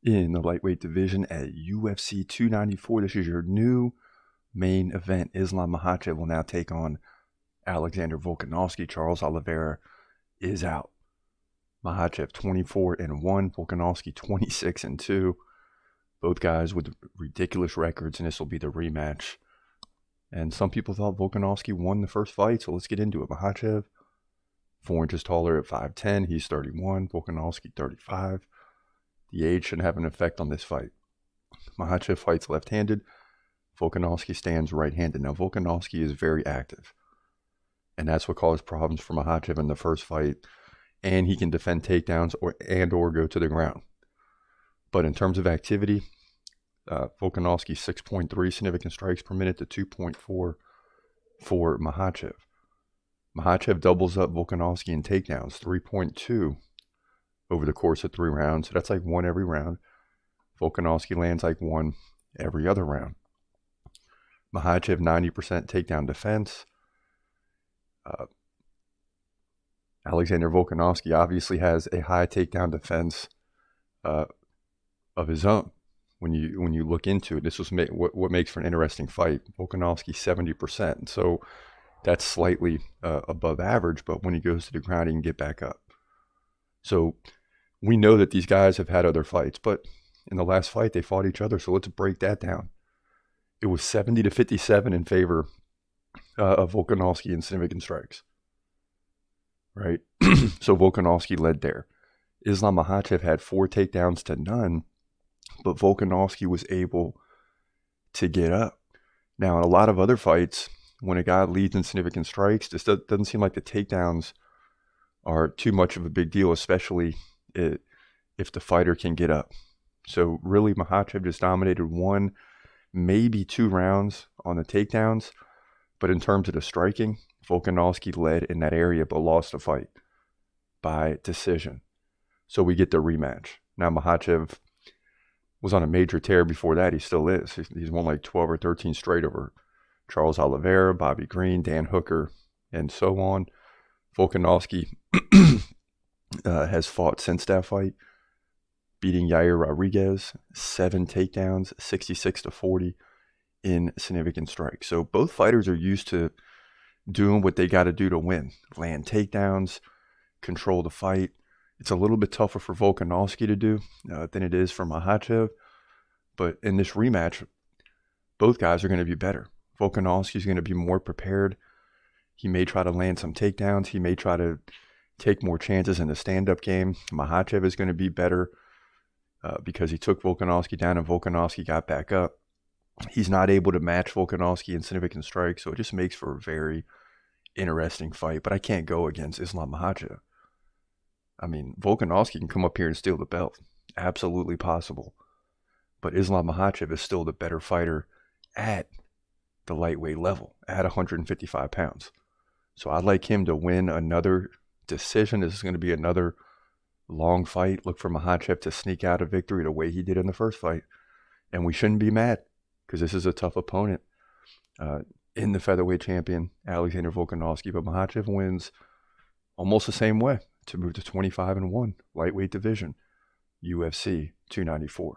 In the lightweight division at UFC 294. This is your new main event. Islam Makhachev will now take on Alexander Volkanovski. Charles Oliveira is out. Makhachev 24-1, Volkanovski 26-2. Both guys with ridiculous records, and this will be the rematch. And some people thought Volkanovski won the first fight, so let's get into it. Makhachev, 4 inches taller at 5'10". He's 31. Volkanovski 35. The age shouldn't have an effect on this fight. Makhachev fights left-handed. Volkanovski stands right-handed. Now, Volkanovski is very active, and that's what caused problems for Makhachev in the first fight. And he can defend takedowns or go to the ground. But in terms of activity, Volkanovski 6.3 significant strikes per minute to 2.4 for Makhachev. Makhachev doubles up Volkanovski in takedowns, 3.2 over the course of 3 rounds. So that's like 1 every round. Volkanovski lands like 1 every other round. Makhachev 90% takedown defense. Alexander Volkanovski obviously has a high takedown defense of his own. When you look into it, this was what makes for an interesting fight. Volkanovski 70%, so that's slightly above average. But when he goes to the ground, he can get back up. So we know that these guys have had other fights, but in the last fight they fought each other. So let's break that down. It was 70-57 in favor of Volkanovski in significant strikes. Right? So Volkanovski led there. Islam Makhachev had 4 takedowns to none, but Volkanovski was able to get up. Now, in a lot of other fights, when a guy leads in significant strikes, this doesn't seem like the takedowns are too much of a big deal, especially if the fighter can get up. So really, Makhachev just dominated 1, maybe 2 rounds on the takedowns, but in terms of the striking, Volkanovski led in that area but lost the fight by decision. So we get the rematch. Now, Makhachev was on a major tear before that. He still is. He's won like 12 or 13 straight over Charles Oliveira, Bobby Green, Dan Hooker, and so on. Volkanovski has fought since that fight, beating Yair Rodriguez, 7 takedowns, 66-40 in significant strikes. So both fighters are used to doing what they got to do to win. Land takedowns, control the fight. It's a little bit tougher for Volkanovski to do than it is for Makhachev. But in this rematch, both guys are going to be better. Volkanovski is going to be more prepared. He may try to land some takedowns. He may try to take more chances in the stand-up game. Makhachev is going to be better because he took Volkanovski down and Volkanovski got back up. He's not able to match Volkanovski in significant strikes, so it just makes for a very interesting fight. But I can't go against Islam Makhachev. I mean, Volkanovski can come up here and steal the belt. Absolutely possible. But Islam Makhachev is still the better fighter at the lightweight level, at 155 pounds. So I'd like him to win another decision. This is going to be another long fight. Look for Makhachev to sneak out a victory the way he did in the first fight. And we shouldn't be mad because this is a tough opponent in the featherweight champion, Alexander Volkanovski. But Makhachev wins almost the same way to move to 25-1, lightweight division, UFC 294.